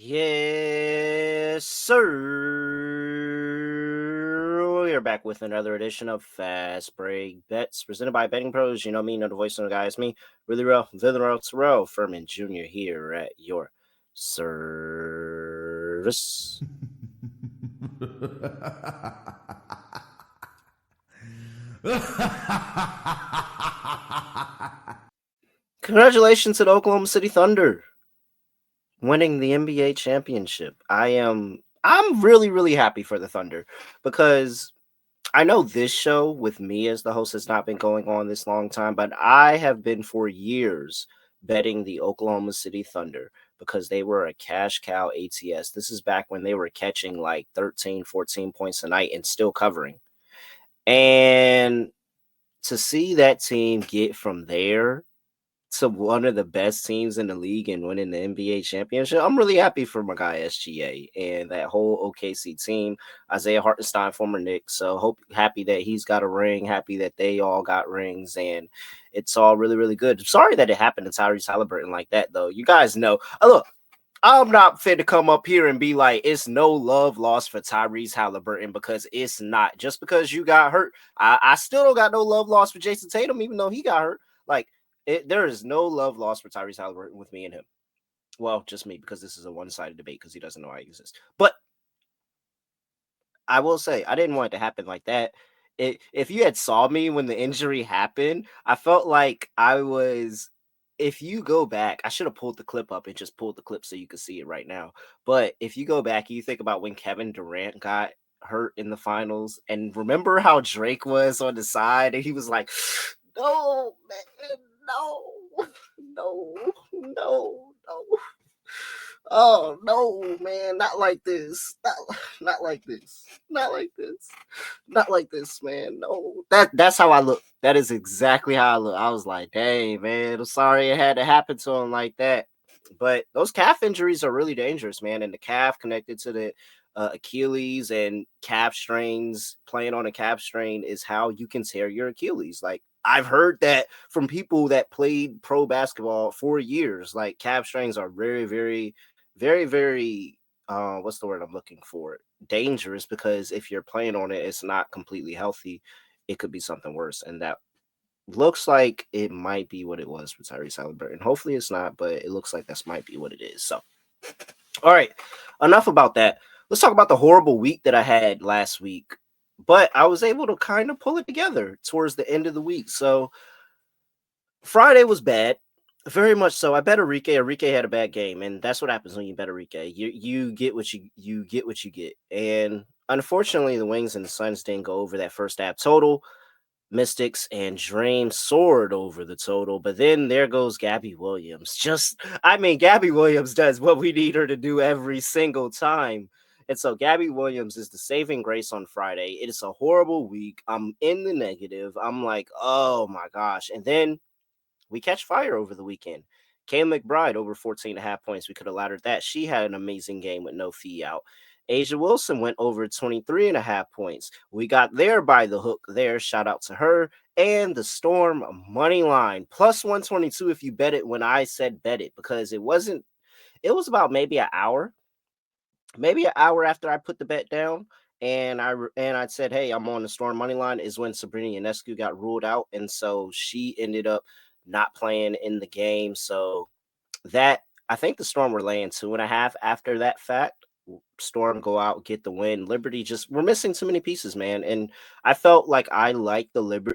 Yes, sir. We're back with another edition of Fast Break Bets presented by BettingPros. You know me, know the voice of the guy. It's me, really real, Terrell Furman Jr. here at your service. Congratulations to the Oklahoma City Thunder winning the NBA championship. I'm really happy for the Thunder because I know this show with me as the host has not been going on this long time, but I have been for years betting the Oklahoma City Thunder because they were a cash cow ATS. This is back when they were catching like 13, 14 points a night and still covering. And to see that team get from there to one of the best teams in the league and winning the NBA championship, I'm really happy for my guy SGA and that whole OKC team. Isaiah Hartenstein, former Knicks. So happy that he's got a ring, happy that they all got rings, and it's all really good. Sorry that it happened to Tyrese Halliburton like that, though. You guys know. Look, I'm not fit to come up here and be like, it's no love lost for Tyrese Halliburton because it's not. Just because you got hurt, I still don't got no love lost for Jason Tatum, even though he got hurt. Like, there is no love lost for Tyrese Halliburton with me and him. Well, just me, because this is a one-sided debate because he doesn't know I exist. But I will say, I didn't want it to happen like that. If you had saw me when the injury happened, I felt like I was. If you go back, I should have pulled the clip up and just pulled the clip so you could see it right now. But if you go back, you think about when Kevin Durant got hurt in the finals, and remember how Drake was on the side, and he was like, "No, man, no, no." Oh no, man! Not like this. Not like this. Not like this. Not like this, man. No, that's how I look. That is exactly how I look. I was like, dang, man. I'm sorry it had to happen to him like that. But those calf injuries are really dangerous, man. And the calf connected to the Achilles and calf strains, playing on a calf strain is how you can tear your Achilles. Like I've heard that from people that played pro basketball for years. Like calf strains are very what's the word I'm looking for? Dangerous, because if you're playing on it, it's not completely healthy. It could be something worse. And that looks like it might be what it was for Tyrese Halliburton. Hopefully it's not, but it looks like this might be what it is. So, all right, enough about that. Let's talk about the horrible week that I had last week. But I was able to kind of pull it together towards the end of the week. So Friday was bad. Very much so. I bet Enrique. Enrique had a bad game, and that's what happens when you bet Enrique. You get what you get what you get. And unfortunately, the Wings and the Suns didn't go over that first half total. Mystics and Dreams soared over the total, but then there goes Gabby Williams. Gabby Williams does what we need her to do every single time. And so Gabby Williams is the saving grace on Friday. It is a horrible week. I'm in the negative. I'm like, oh my gosh. And then we catch fire over the weekend. Kayla McBride over 14 and a half points. We could have laddered that. She had an amazing game with no fee out. Asia Wilson went over 23 and a half points. We got there by the hook there. Shout out to her. And the Storm money line plus 122 if you bet it when I said bet it, because it was about maybe an hour after I put the bet down. And I said, hey, I'm on the Storm money line, is when Sabrina Ionescu got ruled out. And so she ended up not playing in the game. So that, I think the Storm were laying 2.5 after that fact. Storm go out, get the win. Liberty just, we're missing too many pieces, man. And I felt like I liked the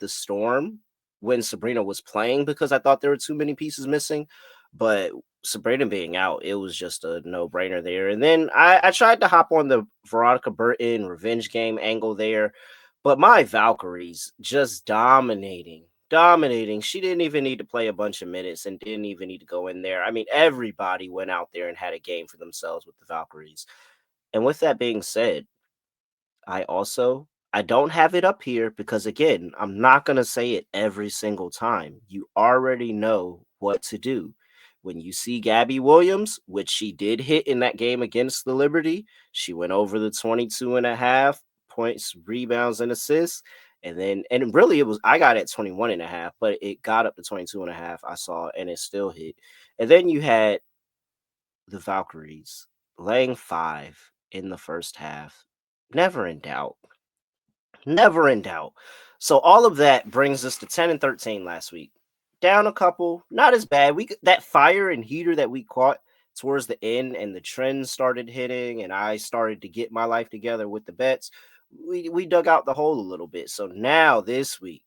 Storm when Sabrina was playing because I thought there were too many pieces missing. But Sabrina being out, it was just a no-brainer there. And then I tried to hop on the Veronica Burton revenge game angle there, but my Valkyries just dominating. She didn't even need to play a bunch of minutes and didn't even need to go in there. I mean, everybody went out there and had a game for themselves with the Valkyries. And with that being said, I don't have it up here because, again, I'm not going to say it every single time. You already know what to do. When you see Gabby Williams, which she did hit in that game against the Liberty, she went over the 22 and a half points, rebounds, and assists. And really it was, I got at 21 and a half, but it got up to 22 and a half. I saw, and it still hit. And then you had the Valkyries laying 5 in the first half. Never in doubt. Never in doubt. So all of that brings us to 10 and 13 last week. Down a couple, not as bad. That fire and heater that we caught towards the end and the trends started hitting and I started to get my life together with the bets. We dug out the hole a little bit. So now this week,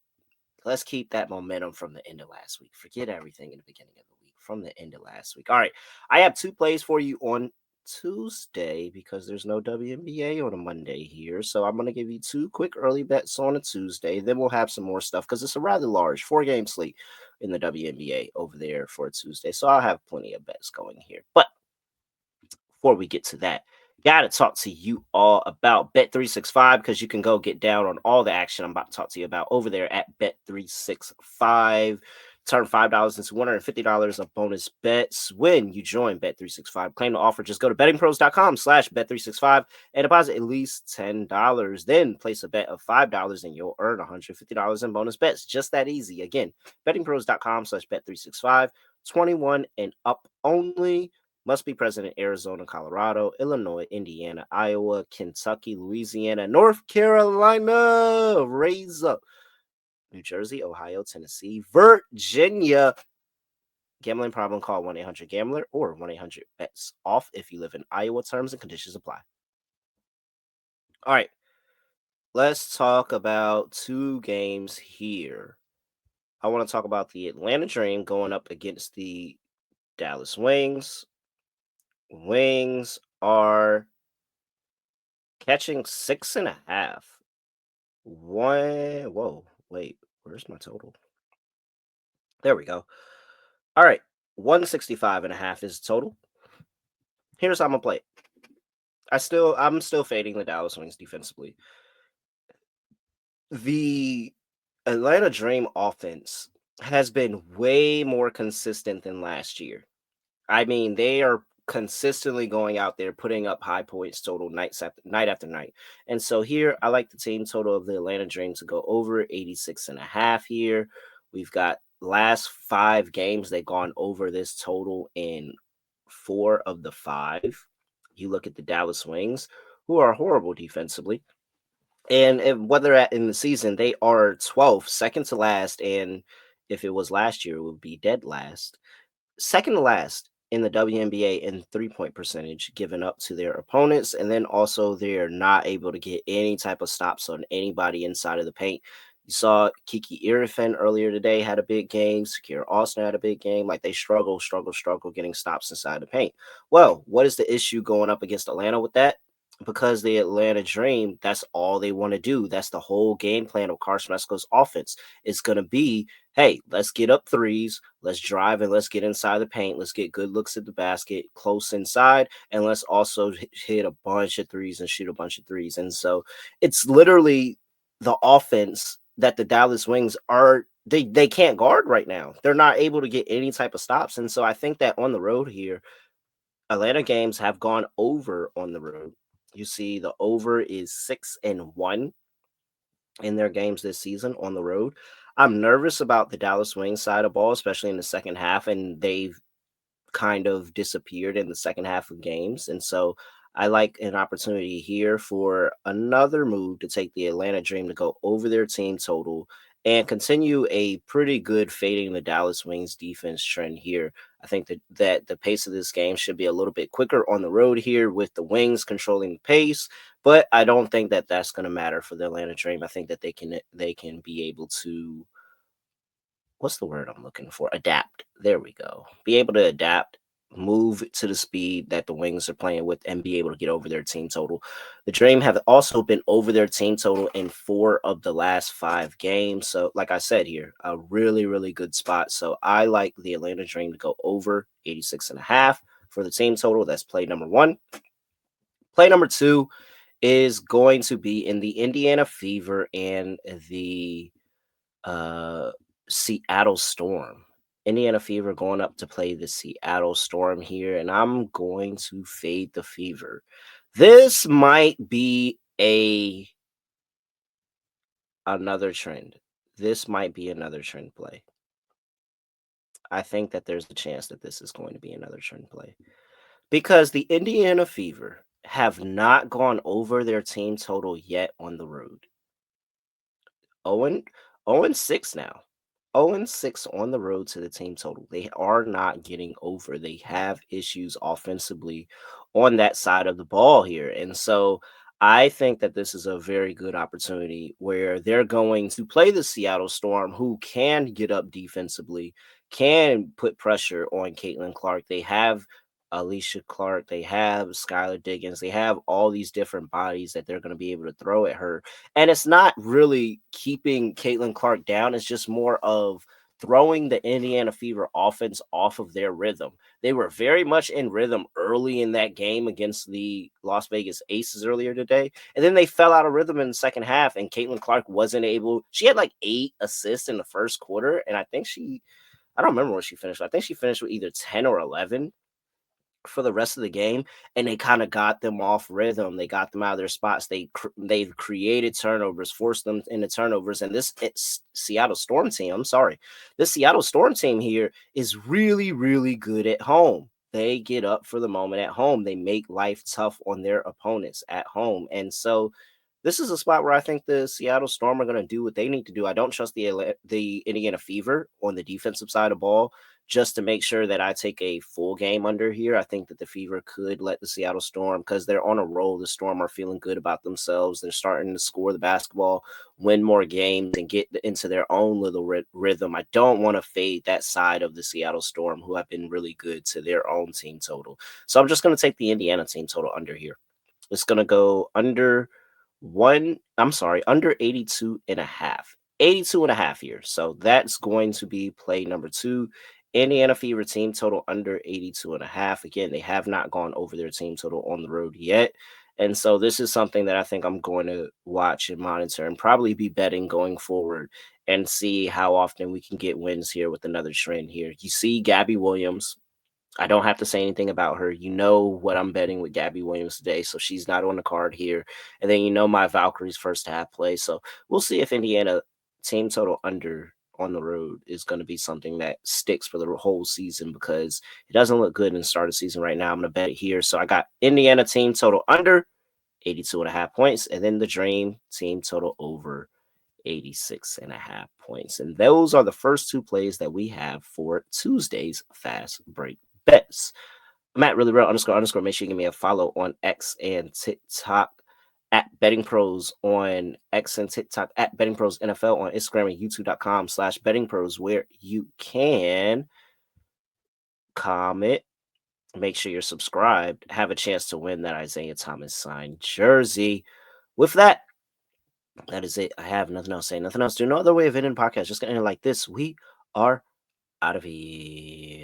let's keep that momentum from the end of last week. Forget everything in the beginning of the week from the end of last week. All right. I have 2 plays for you on Tuesday because there's no WNBA on a Monday here. So I'm going to give you 2 quick early bets on a Tuesday. Then we'll have some more stuff because it's a rather large 4-game slate in the WNBA over there for a Tuesday. So I'll have plenty of bets going here. But before we get to that, got to talk to you all about Bet365 because you can go get down on all the action I'm about to talk to you about over there at Bet365. Turn $5 into $150 of bonus bets when you join Bet365. Claim the offer. Just go to bettingpros.com/bet365 and deposit at least $10. Then place a bet of $5 and you'll earn $150 in bonus bets. Just that easy. Again, bettingpros.com/bet365. 21 and up only. Must be present in Arizona, Colorado, Illinois, Indiana, Iowa, Kentucky, Louisiana, North Carolina, raise up, New Jersey, Ohio, Tennessee, Virginia. Gambling problem, call 1-800-GAMBLER or 1-800-BETS-OFF if you live in Iowa. Terms and conditions apply. All right, let's talk about 2 games here. I want to talk about the Atlanta Dream going up against the Dallas Wings. Wings are catching 6.5. Whoa, wait, where's my total? There we go. All right, 165.5 is total. Here's how I'm gonna play it. I'm still fading the Dallas Wings defensively. The Atlanta Dream offense has been way more consistent than last year. I mean, they are consistently going out there putting up high points total night after night. And so here I like the team total of the Atlanta Dream to go over 86.5 here. We've got last 5 games they've gone over this total in 4 of the 5. You look at the Dallas Wings, who are horrible defensively. And whether at in the season, they are 12th, second to last. And if it was last year, it would be dead last. Second to last in the WNBA in 3-point percentage given up to their opponents. And then also they're not able to get any type of stops on anybody inside of the paint. You saw Kiki Irifan earlier today had a big game. Sakira Austin had a big game. Like they struggle getting stops inside the paint. Well, what is the issue going up against Atlanta with that? Because the Atlanta Dream, that's all they want to do. That's the whole game plan of Carson Wesco's offense. It's going to be, hey, let's get up threes, let's drive, and let's get inside the paint. Let's get good looks at the basket, close inside, and let's also hit a bunch of threes and shoot a bunch of threes. And so it's literally the offense that the Dallas Wings are they can't guard right now. They're not able to get any type of stops. And so I think that on the road here, Atlanta games have gone over on the road. You see the over is 6-1 in their games this season on the road. I'm nervous about the Dallas Wings side of ball, especially in the second half, and they've kind of disappeared in the second half of games. And so I like an opportunity here for another move to take the Atlanta Dream to go over their team total and continue a pretty good fading the Dallas Wings defense trend here. I think that the pace of this game should be a little bit quicker on the road here with the Wings controlling the pace, but I don't think that that's going to matter for the Atlanta Dream. I think that they can be able to, what's the word I'm looking for? Adapt. There we go. Be able to adapt, move to the speed that the Wings are playing with, and be able to get over their team total. The Dream have also been over their team total in 4 of the last 5 games. So, like I said here, a really, really good spot. So I like the Atlanta Dream to go over 86.5 for the team total. That's play number 1. Play number 2 is going to be in the Indiana Fever and the Seattle Storm. Indiana Fever going up to play the Seattle Storm here, and I'm going to fade the Fever. This might be another trend. This might be another trend play. I think that there's a chance that this is going to be another trend play. Because the Indiana Fever have not gone over their team total yet on the road. 0 0-6 now. 0-6 on the road to the team total. They are not getting over. They have issues offensively on that side of the ball here. And so I think that this is a very good opportunity where they're going to play the Seattle Storm, who can get up defensively, can put pressure on Caitlin Clark. They have Alicia Clark, they have Skylar Diggins, they have all these different bodies that they're going to be able to throw at her, and it's not really keeping Caitlin Clark down. It's just more of throwing the Indiana Fever offense off of their rhythm. They were very much in rhythm early in that game against the Las Vegas Aces earlier today. And then they fell out of rhythm in the second half, and Caitlin Clark wasn't able. She had like 8 assists in the first quarter. And I don't remember what she finished. I think she finished with either 10 or 11 for the rest of the game, and they kind of got them off rhythm. They got them out of their spots. They've created turnovers, forced them into turnovers. And it's Seattle Storm team. I'm sorry, this Seattle Storm team here is really, really good at home. They get up for the moment at home. They make life tough on their opponents at home, and so this is a spot where I think the Seattle Storm are going to do what they need to do. I don't trust the Indiana Fever on the defensive side of ball, just to make sure that I take a full game under here. I think that the Fever could let the Seattle Storm, because they're on a roll. The Storm are feeling good about themselves. They're starting to score the basketball, win more games, and get into their own little rhythm. I don't want to fade that side of the Seattle Storm, who have been really good, to their own team total. So I'm just going to take the Indiana team total under here. It's going to go under 82 and a half. 82 and a half here. So that's going to be play number 2. Indiana Fever team total under 82 and a half. Again, they have not gone over their team total on the road yet. And so this is something that I think I'm going to watch and monitor and probably be betting going forward, and see how often we can get wins here with another trend here. You see Gabby Williams. I don't have to say anything about her. You know what I'm betting with Gabby Williams today, so she's not on the card here. And then you know my Valkyries first half play. So we'll see if Indiana team total under on the road is going to be something that sticks for the whole season, because it doesn't look good in the start of the season right now. I'm going to bet it here. So I got Indiana team total under 82 and a half points, and then the Dream team total over 86 and a half points. And those are the first 2 plays that we have for Tuesday's fast break bets. Matt really real __ Make sure you give me a follow on X and TikTok at Betting Pros on X and TikTok, at Betting Pros NFL on Instagram and YouTube.com/Betting Pros, where you can comment. Make sure you're subscribed. Have a chance to win that Isaiah Thomas signed jersey. With that, that is it. I have nothing else to say. Nothing else. Do no other way of ending the podcast. Just gonna end it like this. We are out of here.